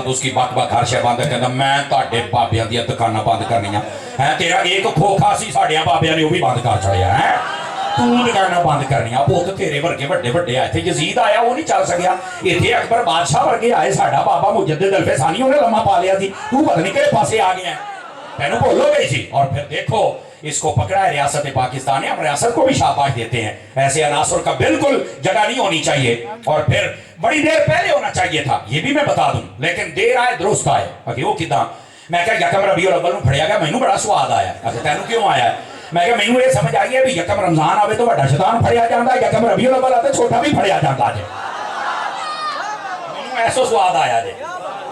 اس کی بک بک ہر شے بند کرنا میں تہاڈے بابیاں دی دکاناں بند کرنیاں ہیں تیرا ایک کھوکھا سی ساڈیاں بابیاں نے وہ بھی بند کر چھڑیا ہے تو دکاناں بند کرنیاں پوت تیرے ورگے بڑے بڑے آئے تھے یزید آیا وہ نہیں چل سکیا ایتھے اکبر بادشاہ ورگے آئے ساڈا بابا مجدد الف ثانی انہیں لمحہ پا لیا تھی تو پتہ نہیں کہڑے پاسے آ گیا ہے تینوں بولو گئی تھی اور پھر دیکھو اس کو پکڑا ہے ریاست پاکستان ہے ہم ریاست کو بھی شاباش دیتے ہیں ایسے عناصر کا بالکل جگہ نہیں ہونی چاہیے اور پھر بڑی دیر پہلے ہونا چاہیے تھا یہ بھی میں بتا دوں لیکن دیر آئے درست آئے کہ وہ کداں میں کہا یکم ربیع الاول میں پڑھیا گیا مینوں بڑا سواد آیا کہ تینوں کیوں آیا ہے میں کہا مینوں یہ سمجھ آئی ہے بھی یکم رمضان آوے تو بڑا شیطان پھڑیا جاندا ہے یکم ربیع الاول آتے چھوٹا بھی پھڑیا جاندا ہے مینوں ایسا سواد آیا جے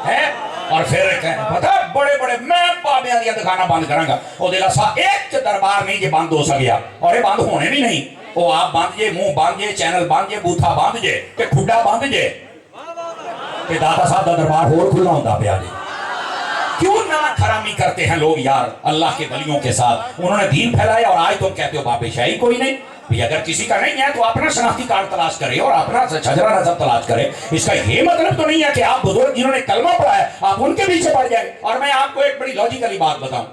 ہے اور پھر پتہ بڑے بڑے میں بابیاں دیا دکاناں بند کراں گا او دے لسا ایک دربار نہیں جے بند ہو سکیا اور یہ بند ہونے بھی نہیں وہ آپ بند جے منہ بند جے چینل بند جے بوتھا بند جے کہ کھڈا بند جے کہ داتا صاحب دا دربار ہور کھلا ہوندا پیا جے کیوں نہ خرامی کرتے ہیں لوگ یار اللہ کے ولیوں کے ساتھ انہوں نے دین پھیلایا اور آج تم کہتے ہو بابے شاہی کوئی نہیں اگر کسی کا نہیں ہے تو اپنا شناختی کارڈ تلاش کرے اور اپنا شجرہ نسب تلاش کرے اس کا یہ مطلب تو نہیں ہے کہ آپ بزرگ جنہوں نے کلمہ پڑھا ہے آپ ان کے پیچھے پڑ جائیں اور میں آپ کو ایک بڑی لاجیکلی بات بتاؤں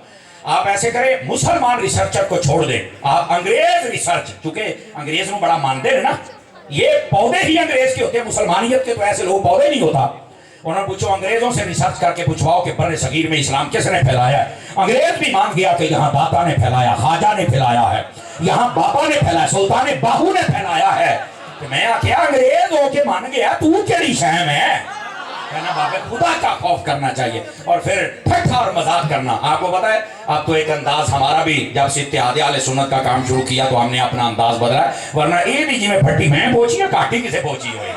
آپ ایسے کریں مسلمان ریسرچر کو چھوڑ دیں آپ انگریز ریسرچ چونکہ انگریز میں بڑا مانتے ہیں نا یہ پودے ہی انگریز کے ہوتے ہیں مسلمانیت کے تو ایسے لوگ پودے نہیں ہوتا انہوں نے پوچھو انگریزوں سے ریسرچ کر کے پوچھواؤ کہ بر صغیر میں اسلام کس نے پھیلایا ہے انگریز بھی مان گیا کہ یہاں داتا نے پھیلایا خواجہ نے پھیلایا ہے یہاں بابا نے پھیلایا سلطان باہو نے پھیلایا ہے کہ میں کیا انگریز ہو کے مان گیا تو کیڑی شہم ہے کہنا بابے خدا کا خوف کرنا چاہیے اور پھر ٹھٹھا اور مذاق کرنا آپ کو پتا ہے اب تو ایک انداز ہمارا بھی جب سے اتحاد اہل سنت کا کام شروع کیا تو ہم نے اپنا انداز بدلا ہے ورنہ یہ بھی جی میں پھٹی میں پہنچی ہے کاٹی کسے پہنچی ہوئی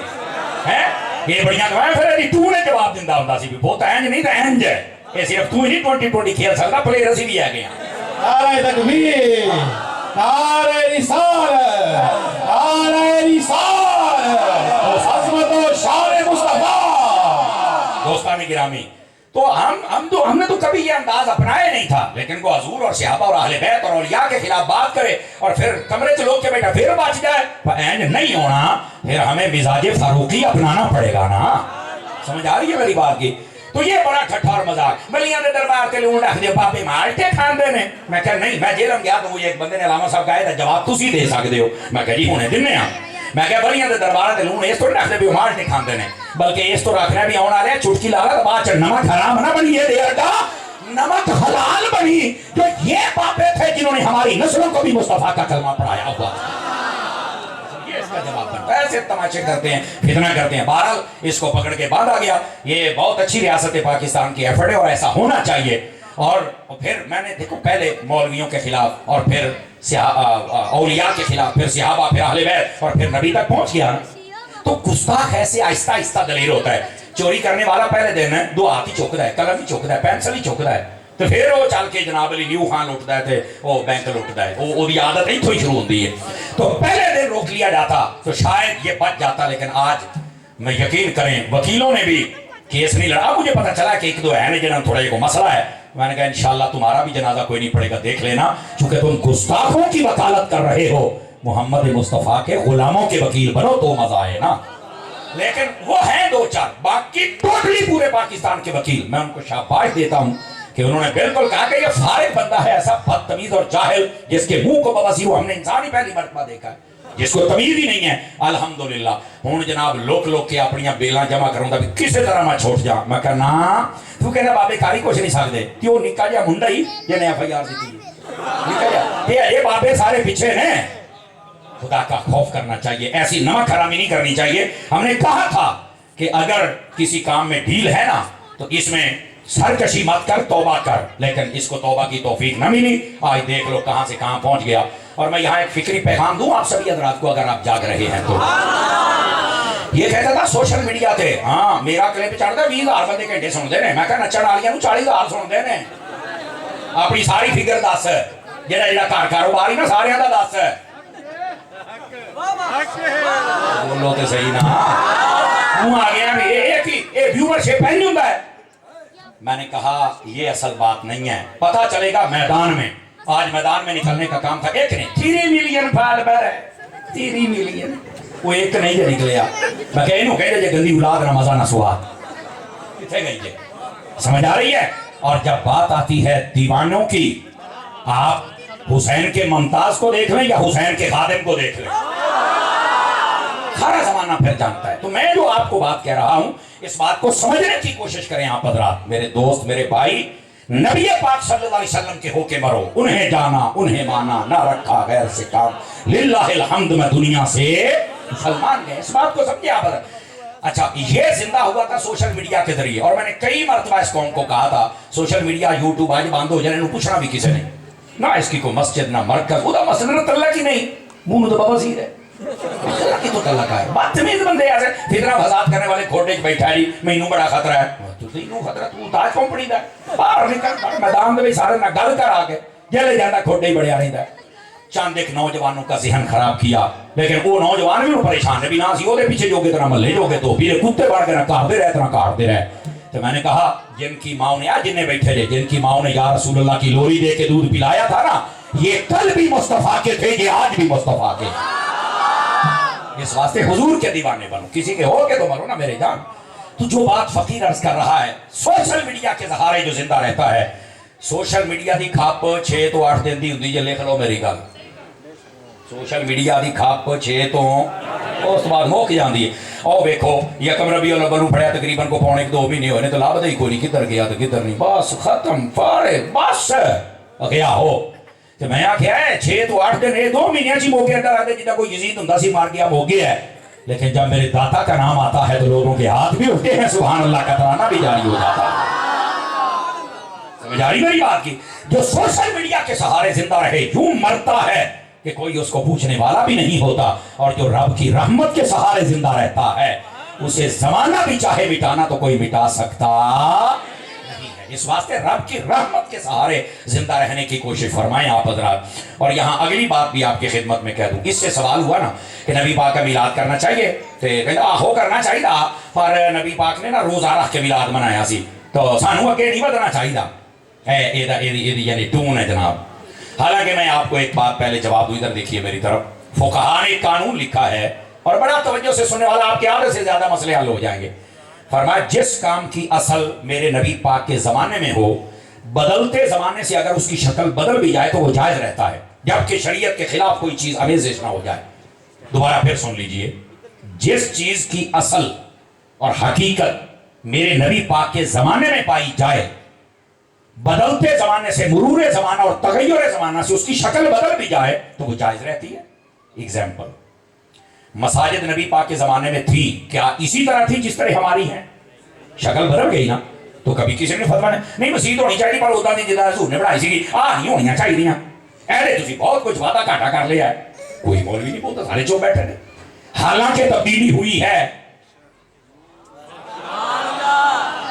ہے یہ بڑیاں گوائیں پھر ایڈی تو نے جواب دیندہ ہوندہ سی بھی بہت اینج نہیں تھا اینج ہے یہ صرف تو ہی نہیں 2020 کھیل سکتا پلیر اسی بھی آگے ہیں نعرہ تکبیر نعرہ رسالت نعرہ رسالت عظمت و شان مصطفیٰ دوستان گرامی تو ہم نے تو کبھی یہ انداز اپنائے نہیں تھا لیکن وہ حضور اور صحابہ اور اہل بیت اور اولیاء کے خلاف بات کرے اور پھر کمرے سے لوگ کے بیٹا پھر بچ جائے اینج نہیں ہونا پھر ہمیں مزاج فاروقی اپنانا پڑے گا نا سمجھ آ رہی ہے میری بات کی تو یہ بڑا ٹھٹھا اور مذاق ولیاں دے دربار کے لون رکھ دے بابے مارتے کھاندے نے میں کہا نہیں میں جیلم گیا تو مجھے ایک بندے نے علامہ صاحب کہا ہے جواب تسی دے سکتے ہو میں کہا جی ہونے دنے ہاں میں کہا ولیاں دے دربار کے لون اس تو رکھ دے بھی مارتے کھاندے نے بلکہ اس تو رکھنا بھی آنا رہے چٹکی لالا تو بعد نمک حرام نہ بنی ہے دیر کا نمک حلال بنی جو یہ بابے تھے جنہوں نے ہماری نسلوں کو بھی مصطفیٰ کا کلمہ پڑھایا ہوا یہ اس کا جواب بنتا ہے ایسے تماشے کرتے ہیں فتنہ کرتے ہیں بہرحال اس کو پکڑ کے بعد آ گیا یہ بہت اچھی ریاست پاکستان کی ایفرٹ ہے اور ایسا ہونا چاہیے اور پھر میں نے دیکھو پہلے مولویوں کے خلاف اور پھر اولیاء کے خلاف پھر صحابہ پھر اہل بیت اور پھر نبی تک پہنچ گیا تو گستاخ ایسے آہستہ آہستہ دلیر ہوتا ہے چوری کرنے والا پہلے دن ہے دو ہاتھ ہی چوکتا ہے قلم ہی چوکتا ہے پینسل ہی چوکتا ہے تو پھر وہ چل کے جناب علی نیو خان لٹتا ہے وہ بینک لٹتا ہے وہ عادت ہی تھوڑی شروع ہوتی ہے تو پہلے دن روک لیا جاتا تو شاید یہ بچ جاتا لیکن آج میں یقین کریں وکیلوں نے بھی کیس نہیں لڑا مجھے پتا چلا کہ ایک دو ہے جنہاں تھوڑا یہ مسئلہ ہے میں نے کہا انشاءاللہ تمہارا بھی جنازہ کوئی نہیں پڑے گا دیکھ لینا چونکہ تم گستاخوں کی وکالت کر رہے ہو محمد مصطفیٰ کے غلاموں کے وکیل بنو تو مزہ آئے نا لیکن وہ ہیں دو چار باقی ٹوٹلی پورے پاکستان کے وکیل میں ان کو شاباش دیتا ہوں کہ انہوں نے بالکل کہا کہ یہ فارغ بندہ ہے ایسا بدتمیز اور جاہل جس کے منہ کو بواسیر ہو ہم نے انسان ہی پہلی مرتبہ دیکھا ہے جس کو تمیز ہی نہیں ہے الحمدللہ ہوں جناب لوک کے اپنیاں بیلاں جمع کروں گا بھی کسی طرح میں چھوٹ جا میں کہا نا تو کہنا بابے کاری کچھ نہیں سکتے کیوں نکا جا منڈا ہی یہ نے ایف آئی آر دیتی ہے نکا جا یہ بابے سارے پیچھے ہیں خدا کا خوف کرنا چاہیے ایسی نمک حرامی نہیں کرنی چاہیے ہم نے کہا تھا کہ اگر کسی کام میں ڈیل ہے نا تو اس میں سرکشی مت کر توبہ کر لیکن اس کو توبہ کی توفیق نہ ملی آج دیکھ لو کہاں سے کہاں پہنچ گیا اور میں یہاں ایک فکری پیغام دوں آپ سبھی حضرات کو اگر آپ جاگ رہے ہیں تو یہ کہتا تھا سوشل میڈیا تے ہاں میرا کلپ چڑھتا 20,000 بندے گھنٹے سن دے نے میں کہا نچن والیاں 40,000 سن دے نے اپنی ساری فگر دس جڑا گھر کاروبار ہی نا سارے دا دس بولو تو صحیح نا ہوں آ گیا یہ ویورشپ نہیں ہوتا ہے میں نے کہا یہ اصل بات نہیں ہے پتہ چلے گا میدان میں آج میدان میں نکلنے کا کام تھا ایک نے 3 ملین فالوور ہے 3 ملین وہ ایک نہیں جو نکلیا میں کہہ انہوں کہہ دے گندی اولاد نہ مزہ نہ سواد کتنے گئی ہے؟ سمجھ آ رہی ہے؟ اور جب بات آتی ہے دیوانوں کی، آپ حسین کے ممتاز کو دیکھ لیں یا حسین کے خادم کو دیکھ لیں، سارا زمانہ پھر جانتا ہے۔ تو میں جو آپ کو بات کہہ رہا ہوں، اس بات کو سمجھنے کی کوشش کریں آپ حضرات، میرے دوست، میرے بھائی۔ نبی پاک صلی اللہ علیہ وسلم کے ہو کے مرو، انہیں جانا انہیں مانا، نہ رکھا غیر سے کام، للہ الحمد میں دنیا سے مسلمان گئے۔ اس بات کو سمجھے آپ حضرات۔ اچھا، یہ زندہ ہوا تھا سوشل میڈیا کے ذریعے، اور میں نے کئی مرتبہ اس قوم کو کہا تھا سوشل میڈیا یوٹیوب آج بند ہو جائے، انہوں پوچھنا بھی کسی نہیں، نہ اس کی کوئی مسجد نہ مرکز، وہ مسجد اللہ کی نہیں، منہ تو بابا وزیر ہے، اللہ کی تو اللہ کا ہے۔ بدتمیز بندے ایسے فتنہ فساد کرنے والے کھوٹے چ بیٹھا جی مینوں بڑا خطرہ ہے، تو تینوں خطرہ تو تاج کمپنی دا باہر نکل میدان دے سارے نہ گل کر آ کے جلے جانا کھوٹے ہی بڑیا رہتا ہے۔ چند ایک نوجوانوں کا ذہن خراب کیا، لیکن وہ نوجوان بھی پریشان ہے بھی نہ سی وہ پیچھے جو کہ طرح ملے جو کہ تو بھی کتے بڑھ کے نہ کاٹتے رہے اتنا کاٹتے رہے۔ تو میں نے کہا جن کی ماں نے آج جنہیں بیٹھے تھے، جن کی ماں نے یا رسول اللہ کی لوری دے کے دودھ پلایا تھا نا، یہ کل بھی مصطفیٰ کے تھے، یہ آج بھی مصطفیٰ کے۔ اس واسطے حضور کے دیوانے بنو، کسی کے ہو کے تو مرو نا میرے جان۔ تو جو بات فقیر عرض کر رہا ہے، سوشل میڈیا کے سہارے جو زندہ رہتا ہے، سوشل میڈیا دی کھپ 6 تو 8 دن دی ہوندی، جے لکھ لو میری گل، سوشل میڈیا دی کھپ 6 تو اس بعد موک جاندی ہے۔ او ویکھو یکم ربیع الاول نوں پڑھیا تقریباً کو پونے 2 مہینے ہوئے نے تو لابد ہی کوئی نہیں، کدھر گیا تو کدھر نہیں، بس ختم فارغ بس گیا ہو۔ تو میں آخیا ہے 6 تو 8 دن، 2 مہینے چی موقع اندر آتے جدہ کوئی یزید ہوں سی مار گیا ہو گیا ہے، لیکن جب میرے داتا کا نام آتا ہے تو لوگوں کے ہاتھ بھی اٹھتے ہیں، سبحان اللہ کا ترانہ بھی جاری ہو جاتا ہے۔ سمجھ آ رہی میری بات کی؟ جو سوشل میڈیا کے سہارے زندہ رہے یوں مرتا ہے کہ کوئی اس کو پوچھنے والا بھی نہیں ہوتا، اور جو رب کی رحمت کے سہارے زندہ رہتا ہے اسے زمانہ بھی چاہے مٹانا تو کوئی مٹا سکتا نہیں ہے۔ اس واسطے رب کی رحمت کے سہارے زندہ رہنے کی کوشش فرمائیں آپ حضرات۔ اور یہاں اگلی بات بھی آپ کی خدمت میں کہہ دوں، اس سے سوال ہوا نا کہ نبی پاک کا میلاد کرنا چاہیے، تو کرنا چاہیے پر نبی پاک نے نا روزہ رکھ کے میلاد منایا سی، تو سانو اگے نہیں بدنا چاہیے، یعنی ٹون ہے جناب۔ حالانکہ میں آپ کو ایک بات پہلے جواب دوں، ادھر دیکھیے میری طرف، فقہاء نے ایک قانون لکھا ہے اور بڑا توجہ سے سننے والا آپ کے آدھے سے زیادہ مسئلے حل ہو جائیں گے۔ فرمایا جس کام کی اصل میرے نبی پاک کے زمانے میں ہو، بدلتے زمانے سے اگر اس کی شکل بدل بھی جائے تو وہ جائز رہتا ہے، جبکہ شریعت کے خلاف کوئی چیز آمیزش نہ ہو جائے۔ دوبارہ پھر سن لیجئے، جس چیز کی اصل اور حقیقت میرے نبی پاک کے زمانے میں پائی جائے، بدلتے زمانے سے، مرور زمانہ اور تغیر زمانہ سے اس کی شکل بدل بھی جائے تو وہ جائز رہتی ہے۔ ایگزامپل، مساجد نبی پاک کے زمانے میں تھی، کیا اسی طرح تھی جس طرح ہماری ہیں؟ شکل بدل گئی نا، تو کبھی کسی نے فتویٰ نہیں مسجد ہونی چاہیے پر ہوتا نہیں جدہ حضور نے بڑھائی سی نہیں ہونی چاہیے، اہلے تسی بہت کچھ وعدہ گھاٹا کر لیا ہے، کوئی مولوی نہیں بولتا، سارے چوپ بیٹھے نے۔ حالانکہ تبدیلی ہوئی ہے،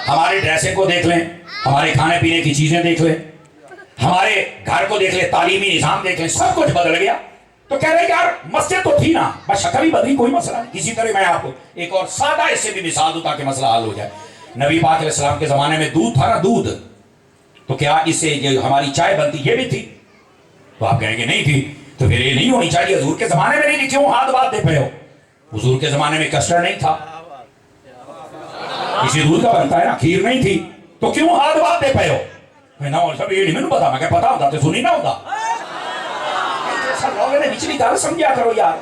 ہمارے ڈریسنگ کو دیکھ لیں، ہمارے کھانے پینے کی چیزیں دیکھ لیں، ہمارے گھر کو دیکھ لیں، تعلیمی نظام دیکھ لیں، سب کچھ بدل گیا۔ تو کہہ رہے یار مسجد تو تھی نا، بس شکل ہی بدلی، کوئی مسئلہ نہیں۔ اسی طرح میں آپ کو ایک اور سادہ اس سے بھی مثال دوں تاکہ مسئلہ حل ہو جائے۔ نبی پاک علیہ السلام کے زمانے میں دودھ تھا نا، دودھ، تو کیا اس سے جو ہماری چائے بنتی یہ بھی تھی؟ تو آپ کہیں گے نہیں تھی، تو پھر یہ نہیں ہونی چاہیے، حضور کے زمانے میں نہیں تھی، کیوں ہاتھ بات دے پہ ہو؟ حضور کے زمانے میں کسٹرڈ نہیں تھا، اسی دودھ کا بنتا ہے نا، کھیر نہیں تھی، تو کیوں ہاتھ بات دے پہ ہو؟ میں یہ نہیں پتا، میں کہ پتا ہوتا تو سنی نہ ہوتا۔ لوگوں نے نچلی گل سمجھا کرو یار،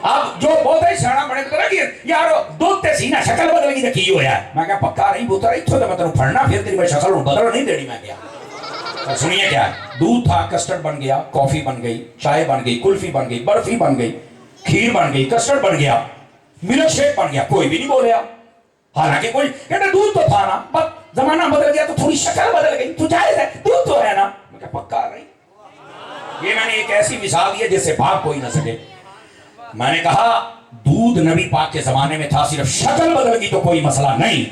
اب جو بہت ہی سیاح بنے تو کہ یار دودھ تے سی نا شکل بدل گئی تو کی ہویا ہے؟ میں کہا پکا نہیں پوترا، اتھوں تو میں تینوں پھڑنا، پھر تیری میں شکل بدل نہیں دینی۔ میں کیا سنیے کیا ہے، دودھ تھا، کسٹرڈ بن گیا، کافی بن گئی، چائے بن گئی، کلفی بن گئی، برفی بن گئی، کھیر بن گئی، کسٹرڈ بن گیا، ملک شیک بن گیا، کوئی بھی نہیں بولیا۔ حالانکہ کوئی کہتے دودھ تو تھا نا، بس زمانہ بدل گیا تو تھوڑی شکل بدل گئی، تو جائز ہے، دودھ تو ہے نا۔ میں کہا پکا نہیں، یہ میں نے ایک ایسی مثال دی ہے جس سے بھاگ کوئی نہ سکے۔ میں نے کہا دودھ نبی پاک کے زمانے میں تھا، صرف شکل بدل گئی تو کوئی مسئلہ نہیں۔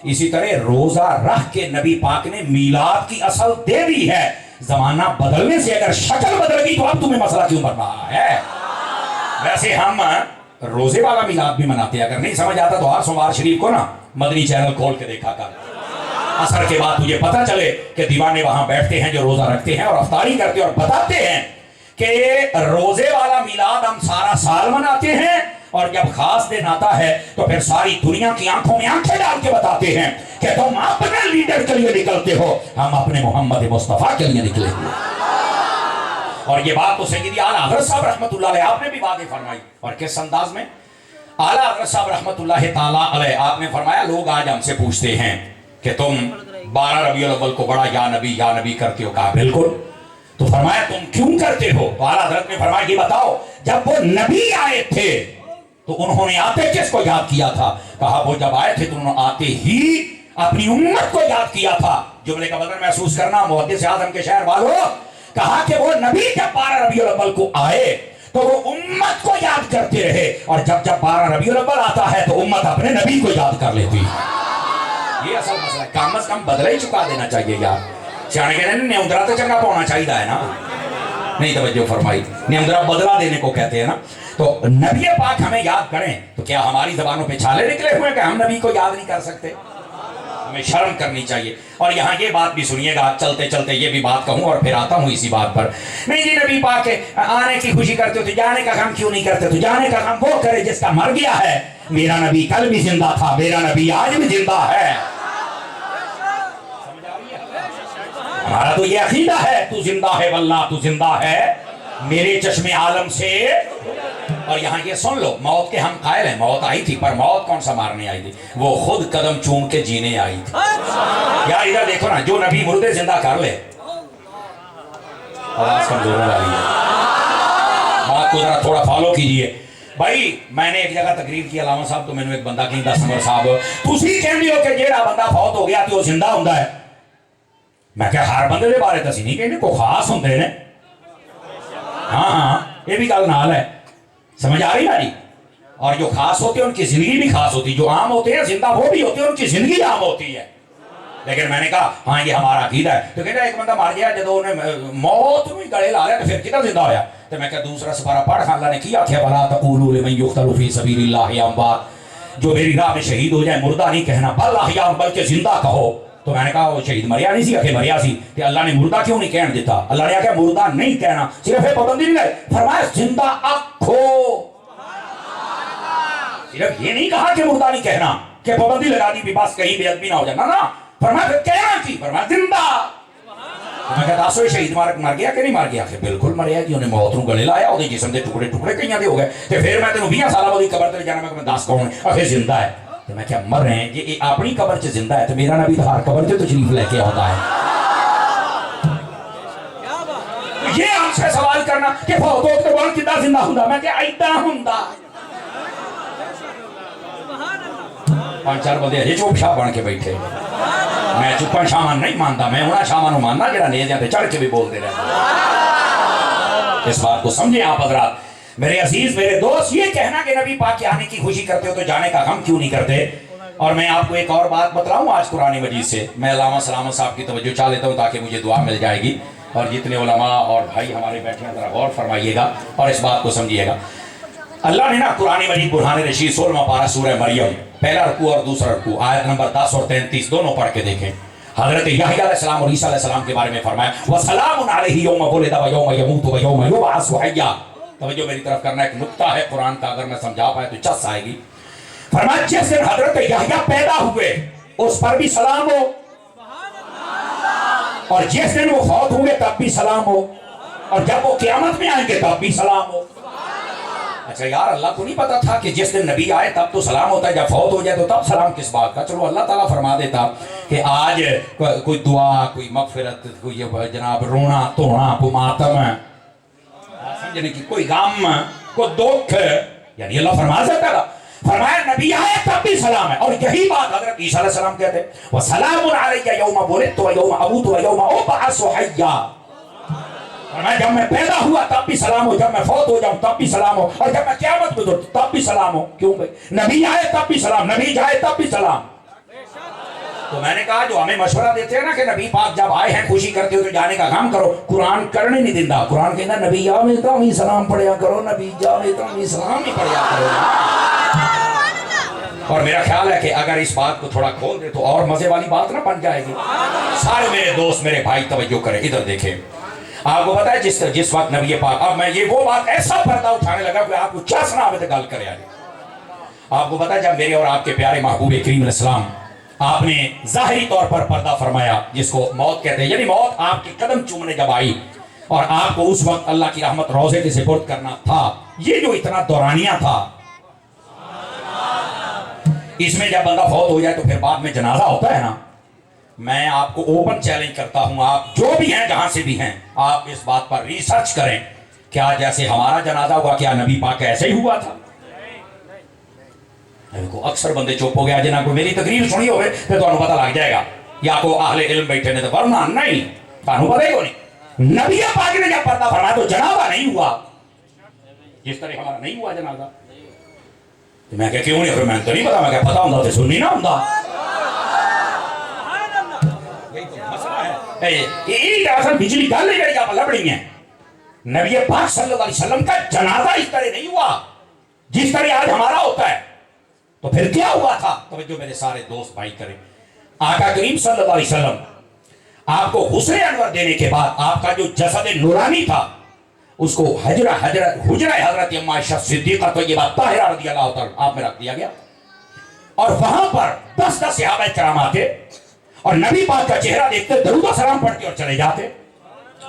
اسی طرح روزہ رکھ کے نبی پاک نے میلاد کی اصل دے دی ہے، زمانہ بدلنے سے اگر شکل بدل گئی تو اب تمہیں مسئلہ کیوں بڑھ رہا ہے؟ ویسے ہم روزے والا میلاد بھی مناتے ہیں، اگر نہیں سمجھ آتا تو ہر سوموار شریف کو نا مدنی چینل کھول کے دیکھا کر، اثر کے بعد تجھے پتا چلے کہ دیوانے وہاں بیٹھتے ہیں جو روزہ رکھتے ہیں اور افطاری کرتے ہیں اور بتاتے ہیں کہ روزے والا میلاد ہم سارا سال مناتے ہیں اور جب خاص دن آتا ہے تو پھر ساری دنیا کی آنکھوں میں آنکھیں ڈال کے بتاتے ہیں کہ تم اپنے لیڈر کے لیے نکلتے ہو، ہم اپنے محمد مصطفیٰ کے لیے نکلے ہوئے۔ اور یہ بات تو سیدی اعلیٰ حضرت صاحب رحمۃ اللہ علیہ آپ نے بھی واضح فرمائی، اور کس انداز میں؟ اعلیٰ حضرت صاحب رحمۃ اللہ تعالیٰ علیہ آپ نے فرمایا لوگ آج ہم سے پوچھتے ہیں کہ تم 12 ربیع الاول کو بڑا یا نبی کرتے ہو، کہا بالکل، تو فرمایا تم کیوں کرتے ہو؟ تو اعلیٰ حضرت نے فرمایا یہ بتاؤ جب وہ نبی آئے تھے تو انہوں نے آتے کس کو یاد کیا تھا؟ کہا وہ جب آئے تھے تو انہوں نے آتے ہی اپنی امت کو یاد کیا تھا۔ جملے کا بدل محسوس کرنا محدث اعظم کے شہر والوں، کہا کہ وہ نبی جب 12 ربیع الاول کو آئے تو وہ امت کو یاد کرتے رہے، اور جب 12 ربیع الاول آتا ہے تو امت اپنے نبی کو یاد کر لیتی ہے۔ یہ اصل مسئلہ ہے، کم از کم بدلہ ہی چکا دینا چاہیے یار۔ سیانے کہتے ہیں نیوندرا تو چنگا پانا چاہیے ہے نا، نہیں توجہ فرمائی، نیوندرا بدلہ دینے کو کہتے ہیں نا۔ تو نبی پاک ہمیں یاد کریں تو کیا ہماری زبانوں پہ چھالے نکلے ہوئے کہ ہم نبی کو یاد نہیں کر سکتے؟ ہمیں شرم کرنی چاہیے۔ اور یہاں یہ بات بھی سنیے گا، چلتے چلتے یہ بھی بات کہوں اور پھر آتا ہوں اسی بات پر۔ نہیں جی نبی پاک کے آنے کی خوشی کرتے ہو تو جانے کا غم کیوں نہیں کرتے؟ تو جانے کا غم وہ کرے جس کا مر گیا ہے۔ میرا نبی کل بھی زندہ تھا، میرا نبی آج بھی زندہ ہے۔ ہمارا تو یہ عقیدہ ہے، تو زندہ ہے واللہ تو زندہ ہے میرے چشم عالم سے۔ اور یہاں یہ سن لو، موت کے ہم قائل ہیں، موت آئی تھی، پر موت کون سا مارنے آئی تھی؟ وہ خود قدم چوم کے جینے آئی تھی۔ یار ادھر دیکھو نا، جو نبی مردے زندہ کر لے، آواز کمزور ہو رہی ہے، بات کو ذرا تھوڑا فالو کیجئے۔ بھائی میں نے ایک جگہ تقریر کی علامہ صاحب تو میں نے ایک بندہ کہیں 10 نمبر صاحب تسی کہندے ہو کہ جیڑا بندہ فوت ہو گیا تو وہ زندہ ہوندا ہے۔ میں کہ ہر بندے دے بارے تسی نہیں کہندے، کوئی خاص ہوندے نے۔ ہاں یہ بھی گل نال ہے، سمجھ آ رہی نا جی؟ اور جو خاص ہوتے ہیں ان کی زندگی بھی خاص ہوتی ہے، جو عام ہوتے ہیں زندہ وہ بھی ہوتے ہیں ان کی زندگی عام ہوتی ہے۔ لیکن میں نے کہا ہاں یہ ہمارا عقیدہ ہے، تو کہتا ایک بندہ مار گیا جدو انہیں موت میں گلے لا لیا تو پھر کدھر زندہ ہویا؟ تو میں کہا دوسرا سپارہ پڑھ، اللہ نے کیا کہ وَلَا تَقُولُوا لِمَن يُقْتَلُ فِي سَبِيلِ اللَّهِ أَمْوَاتٌ، جو میری راہ میں شہید ہو جائے مردہ نہیں کہنا، بل احیاء، بلکہ زندہ کہو۔ تو میں نے کہا وہ شہید مریا نہیں سی، کہ مریا سی، کہ اللہ نے مردہ کیوں نہیں کہن دیتا؟ اللہ نے کہا مردہ نہیں کہنا، صرف یہ پابندی نہیں ہے، فرمایا زندہ آکھو۔ صرف یہ نہیں کہا کہ مردہ نہیں کہنا کہ پابندی لگا دی بھی بس کہیں بے ادبی نہ ہو جائے، نا فرمایا پھر کہنا کی؟ فرمایا زندہ۔ میں کہتا سو شہید مر گیا کہ نہیں مر گیا؟ کہ بالکل مریا جی، انہیں موت نو گلے لایا، وہ جسم دے ٹکڑے ٹکڑے کئیاں دے ہو گئے، تے پھر میں تینوں 20 سالہ وہ قبر تے جانا، میں 10 کون آخر زندہ ہے۔ تو میں کیا مر رہے ہیں یہ اپنی قبر سے زندہ ہے، تو میرا نبی ہر قبر سے تشریف لے کے آتا ہے۔ یہ ہم سے سوال کرنا کہ فوت ہو کے بعد کدھر زندہ ہوندا؟ میں کیا ایدا ہوندا؟ 5-4 بندے ہجے چوپ شاہ بن کے بیٹھے، میں چپا شامان نہیں مانتا، میں انہاں شامانوں ماننا جڑا نیزیاں تے چڑھ کے بھی بولتے رہتے۔ اس بات کو سمجھیں آپ حضرات، میرے عزیز میرے دوست، یہ کہنا کہ نبی پاک کے آنے کی خوشی کرتے ہو تو جانے کا غم کیوں نہیں کرتے؟ اور میں آپ کو ایک اور بات بتلاؤں آج قرآن مجید سے، میں علامہ سلامت صاحب کی توجہ چاہ لیتا ہوں تاکہ مجھے دعا مل جائے گی، اور جتنے علماء اور بھائی ہمارے بیٹھے ہیں ذرا غور فرمائیے گا اور اس بات کو سمجھیے گا۔ اللہ نے نا قرآن مجید برہان رشید 16واں پارہ سورہ مریم پہلا رکوع اور دوسرا رکوع آیت نمبر 10 اور 33 دونوں پڑھ کے دیکھیں۔ حضرت یحییٰ علیہ السلام اور عیسیٰ علیہ السلام کے بارے میں فرمایا وَسَلَامٌ عَلَيْهِ يَوْمَ وُلِدَ وَيَوْمَ يَمُوتُ وَيَوْمَ يُبْعَثُ حَيًّا۔ توجہ میری طرف کرنا، ایک نکتہ ہے قرآن کا، اگر میں سمجھا پائے تو چس آئے گی۔ فرمایا جس دن حضرت یحییٰ پیدا ہوئے اس پر بھی سلام ہو، اور جس دن وہ فوت ہوئے تب بھی سلام ہو، اور جب وہ قیامت میں آئیں گے تب بھی سلام ہو۔ اچھا یار اللہ کو نہیں پتا تھا کہ جس دن نبی آئے تب تو سلام ہوتا ہے، جب فوت ہو جائے تو تب سلام کس بات کا؟ چلو اللہ تعالیٰ فرما دیتا کہ آج کوئی دعا، کوئی مغفرت، کوئی جناب رونا تونا، کوئی ماتم، سمجھنے کی کوئی غم، کوئی دکھ، یعنی اللہ فرما سکتا تھا۔ فرمایا نبی آئے تب بھی سلام ہے، اور یہی بات حضرت عیسیٰ علیہ السلام کہتے ہیں وَسَلَامٌ عَلَيَّ يَوْمَ وُلِدتُ وَيَوْمَ أَمُوتُ وَيَوْمَ أُبْعَثُ حَيًّا۔ فرمایا جب میں پیدا ہوا تب بھی سلام ہو، جب میں فوت ہو جاؤں تب بھی سلام ہو، اور جب میں قیامت میں تب بھی سلام ہو۔ کیوں بھائی؟ نبی آئے تب بھی سلام، نبی جائے تب بھی سلام۔ تو میں نے کہا جو ہمیں مشورہ دیتے ہیں نا کہ نبی پاک جب آئے ہیں خوشی کرتے ہو تو جانے کا غم کرو، قرآن کرنے نہیں دیتا۔ قرآن کہنا نبی آئے تو ہی سلام پڑھیا کرو، نبی جائے تو ہی سلام ہی پڑھیا کرو۔ اور میرا خیال ہے کہ اگر اس بات کو تھوڑا کھول دے تو اور مزے والی بات نہ بن جائے گی۔ سارے میرے دوست میرے بھائی توجہ کریں، ادھر دیکھیں۔ آپ کو پتا ہے جس وقت نبی پاک، اب میں یہ وہ بات ایسا پردہ اٹھانے لگا کہ آپ کو چس نہ آوے تو گل کرے آجے۔ آپ کو پتا جب میرے اور آپ کے پیارے محبوب کریم علیہ السلام آپ نے ظاہری طور پر پردہ فرمایا جس کو موت کہتے ہیں، یعنی موت آپ کے قدم چومنے جب آئی اور آپ کو اس وقت اللہ کی رحمت روضے کے سپرد کرنا تھا، یہ جو اتنا دورانیہ تھا، اس میں جب بندہ فوت ہو جائے تو پھر بعد میں جنازہ ہوتا ہے نا. میں آپ کو اوپن چیلنج کرتا ہوں، آپ جو بھی ہیں جہاں سے بھی ہیں، آپ اس بات پر ریسرچ کریں، کیا جیسے ہمارا جنازہ ہوا کیا نبی پاک ایسے ہی ہوا تھا؟ اکثر بندے چپ ہو گیا جنہاں کو میری تقریر سنی ہوئے پھر تو پتہ لگ جائے گا یا کو اہل علم بیٹھے نے تو ورنہ نہیں تانوں پتہ ہی کو نہیں. نبی پاک نے جب پردہ فرمایا تو جنازہ نہیں ہوا جس طرح ہمارا نہیں ہوا جنازہ. میں کہا کیوں نہیں؟ میں تو نہیں پتا. میں کہا پتا ہوں تو سننی نہ ہوں. یہ اصل بجلی گل ہے جڑی آپ لبڑی ہیں. نبی پاک صلی اللہ علیہ وسلم کا جنازہ اس طرح نہیں ہوا جس طرح آج ہمارا ہوتا ہے. تو پھر کیا ہوا تھا؟ توجہ میرے سارے دوست بھائی کریں. آقا کریم صلی اللہ علیہ وسلم آپ کو حسن انور دینے کے بعد آپ کا جو جسد نورانی تھا اس کو حجرہ حضرت ام عائشہ صدیقہ طیبہ طاہرہ رضی اللہ تعالیٰ آپ میں رکھ دیا گیا اور وہاں پر 10 صحابہ کرام آتے اور نبی پاک کا چہرہ دیکھتے درود و سلام پڑھتے اور چلے جاتے.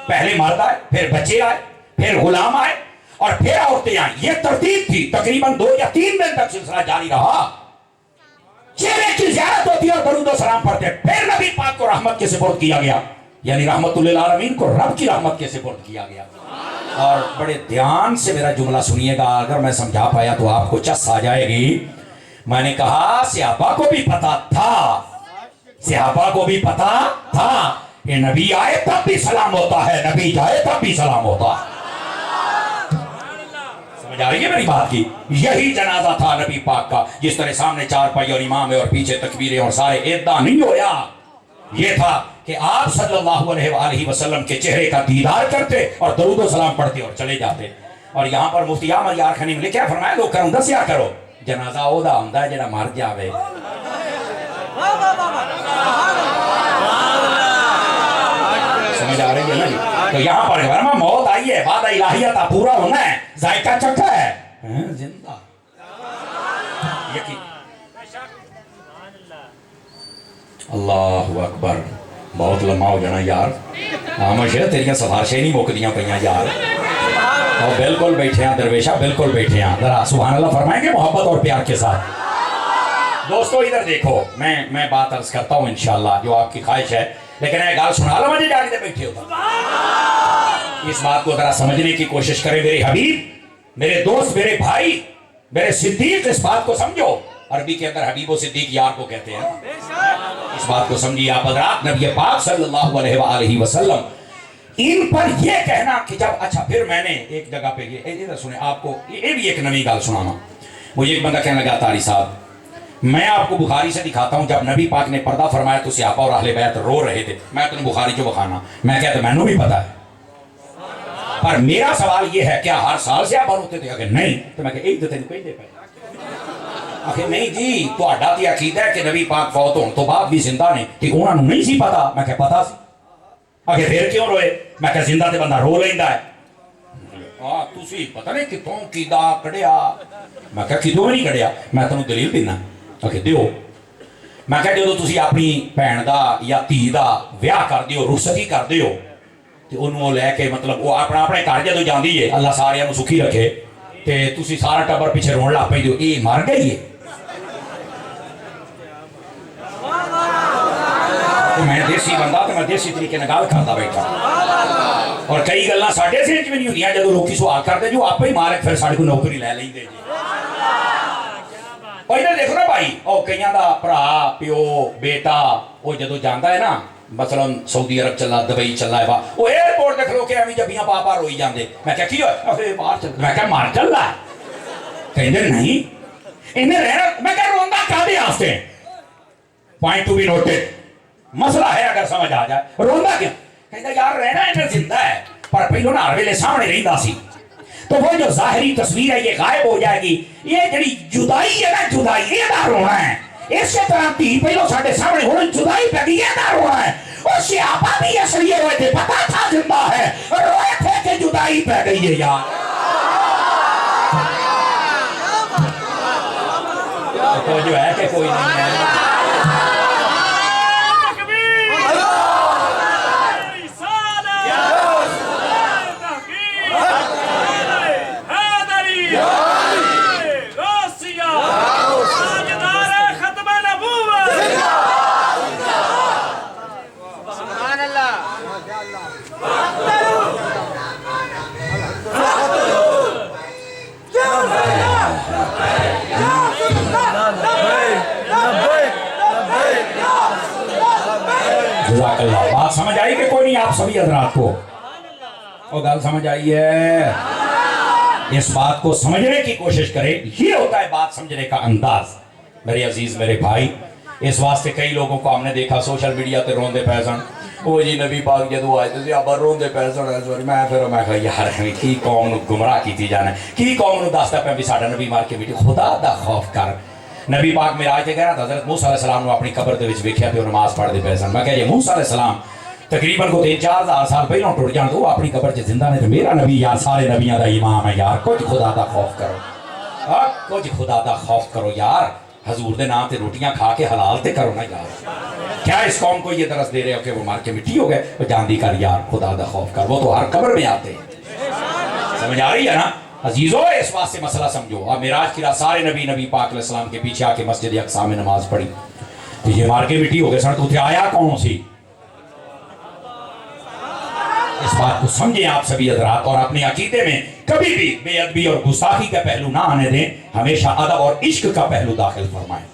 پہلے مرد آئے، پھر بچے آئے، پھر غلام آئے اور پھر عورتیں آئیں. یہ ترتیب تھی. تقریباً 2 یا 3 دن تک سلسلہ جاری رہا. چہرے کی زیارت ہوتی اور درود و سلام پڑھتے. پھر نبی پاک کو رحمت کے سپرد کیا گیا، یعنی رحمت للعالمین کو رب کی رحمت کے سپرد کیا گیا. اور بڑے دھیان سے میرا جملہ سنیے گا، اگر میں سمجھا پایا تو آپ کو چس آ جائے گی. میں نے کہا صحابہ کو بھی پتا تھا، صحابہ کو بھی پتا تھا کہ نبی آئے تب بھی سلام ہوتا ہے، نبی جائے تب بھی سلام ہوتا ہے. سمجھ آ رہی ہے میری بات کی؟ یہی جنازہ تھا نبی پاک کا. جس طرح سامنے 4 پائی اور امام ہے اور پیچھے تکبیریں اور سارے ادعا نہیں ہویا. یہ تھا کہ آپ صلی اللہ علیہ وآلہ وسلم کے چہرے کا دیدار کرتے اور درود و سلام پڑھتے اور چلے جاتے. اور یہاں پر مفتی احمد یار خنیم نے کیا فرمایا؟ لوگ کروں دسیا کرو جنازہ اودا ہوندا ہے جڑا مر جاوے. سمجھ آ رہی ہے نا جی؟ تو یہاں پر فرما موت آئی ہے، وعدہ الہیہ تھا، پورا ہونا ہے، ذائقہ چکھا ہے زندہ. یقین. اللہ اکبر. بہت لمحہ ہو جانا یار. آمشہ تیریاں سفارشیں نہیں مکدیاں پہیاں یار. اور بالکل بیٹھے ہیں درویشہ، بالکل بیٹھے ہیں. ذرا سبحان اللہ فرمائیں گے محبت اور پیار کے ساتھ. دوستو ادھر دیکھو، میں بات عرض کرتا ہوں انشاءاللہ جو آپ کی خواہش ہے، لیکن ایک گال سنا لو مجھے جاگے بیٹھے ہوتا. اس بات کو ذرا سمجھنے کی کوشش کریں میرے حبیب، میرے دوست، میرے بھائی، میرے صدیق. اس بات کو سمجھو، عربی کے اندر حبیب و صدیق یار کو کہتے ہیں. اس بات کو سمجھیے آپ حضرات. نبی پاک صلی اللہ علیہ وآلہ وسلم ان پر یہ کہنا کہ جب اچھا پھر میں نے ایک جگہ پہ یہ ادھر سنیں آپ کو یہ بھی ایک نئی گال سنانا. مجھے ایک بندہ کہنے لگا طاری صاحب میں آپ کو بخاری سے دکھاتا ہوں جب نبی پاک نے پردہ فرمایا تو صحابہ اور اہل بیت رو رہے تھے. میں تو بخاری جو بخانا میں کہتا میں نے بھی پتا ہے، پر میرا سوال یہ ہے کیا ہر سال صحابہ روتے تھے؟ اگر نہیں تو میں کہ ایک دو تین کوئی دے پائے. آخر نہیں جی تو اڈا عقیدہ ہے کہ نبی پاک فوت ہون تو بعد بھی زندہ نے کہ انہوں نے نہیں سی پتا. میں کہ پتا سی. آخر پھر کیوں روئے؟ میں کہ زندہ تے بندہ رو لیندہ ہے. تسی پتہ نہیں کتوں کیدا کڑیا. میں کہ کدوں نہیں کڑیا؟ میں تنوں دلیل دینا. آخر دیو. میں کہ جو تسی اپنی بھین دا یا دھی دا ویاہ کر دیو، رخصتی کر دیو تے انہوں لے کے مطلب وہ اپنے گھر جدوں جاندی ہے اللہ سارے سکھی رکھے تے تسی سارا ٹبر پیچھے رون لا پئی دیو اے مر گئی ہے. میں دیسی بندہ تو میں دیسی طریقے نے گال کرتا بیٹھا. اور کئی گلاں ساڈے سینچ بھی نہیں ہوندیاں جدوں لوکی سوال کرتے جو آپ ہی مارک پھر ساڈے کو نوکری لے لیندے جی. اور ادھر دیکھو نا بھائی، او کئیاں دا بھرا پیو بیٹا وہ جدوں جاندا ہے نا مثلا سعودی عرب چلا دبئی چلا ہے وہ ایئرپورٹ تے کھلو کے ایویں جبیاں پا روئی جاندے. میں کہا کی ہوئے؟ باہر چل. میں کہا مار چل رہا ہے. کہندے نہیں انہیں رہنا. میں کہا روندا کادے واسطے؟ Point to be noted. مسئلہ ہے اگر سمجھ آ جائے. روندا کیوں؟ کہندا یار رہنا انہیں زندہ ہے پر پہلو نہ ہر ویلے سامنے رہندا سی تو وہ جو ظاہری تصویر ہے یہ غائب ہو جائے گی. یہ جڑی جدائی ہے نا جدائی یہ دا رونا ہے. اسی طرح تھی پہلو ساڈے سامنے ہن جدائی پہ گئی یہ دا رونا ہے. اور صحابہ بھی اس لیے روئے تھے پتہ تھا زندہ ہے روئے تھے کہ جدائی پہ گئی ہے. یار توجہ ہے کہ کوئی نہیں ہے؟ جزاک اللہ. بات سمجھ آئی کہ کوئی نہیں آپ سبھی حضرات کو؟ وہ گل سمجھ آئی ہے؟ اس بات کو سمجھنے کی کوشش کریں. یہ ہوتا ہے بات سمجھنے کا انداز. میرے عزیز میرے بھائی، اس واسطے کئی لوگوں کو ہم نے دیکھا سوشل میڈیا تے روندے پے سن. وہ جی نبی پاک جدو آئے تھے اب روندے پے سن. میں کہا یار کی قوم نو گمراہ کیتی جانا ہے، کی قوم نو دستا پہ بھی ساڈا نبی مار کے بیٹی. خدا دا خوف کر. نبی پاک معراج تے گیا نا، حضرت موسیٰ علیہ السلام نے اپنی قبر دے وچ ویکھیا تے نماز پڑھ دے پے سن. میں کہا یہ موسیٰ علیہ السلام تقریباً کو 3-4 سال پہلوں ٹوٹ جان تو وہ اپنی قبر چ زندہ نے. تے میرا نبی یار سارے نبیاں دا امام ہے یار. کچھ خدا دا خوف کرو، کچھ خدا دا خوف کرو یار. حضور دے نام تے روٹیاں کھا کے حلال تے کرو نا یار. کیا اس قوم کو یہ درس دے رہے ہو کہ وہ مار کے مٹی ہو گئے؟ وہ جاندی کر یار، خدا دا خوف کر. وہ تو ہر قبر میں آتے ہیں. سمجھ آ رہی ہے نا عزیزو؟ اس واسطے مسئلہ سمجھو. اب معراج کی رات سارے نبی پاک علیہ السلام کے پیچھے آ کے مسجد اقصی میں نماز پڑھی تو یہ مار کے مٹی ہو گئے سن. تو اتنے آیا کون سی؟ اس بات کو سمجھیں آپ سبھی حضرات، اور اپنے عقیدے میں کبھی بھی بے ادبی اور گستاخی کا پہلو نہ آنے دیں. ہمیشہ ادب اور عشق کا پہلو داخل فرمائیں.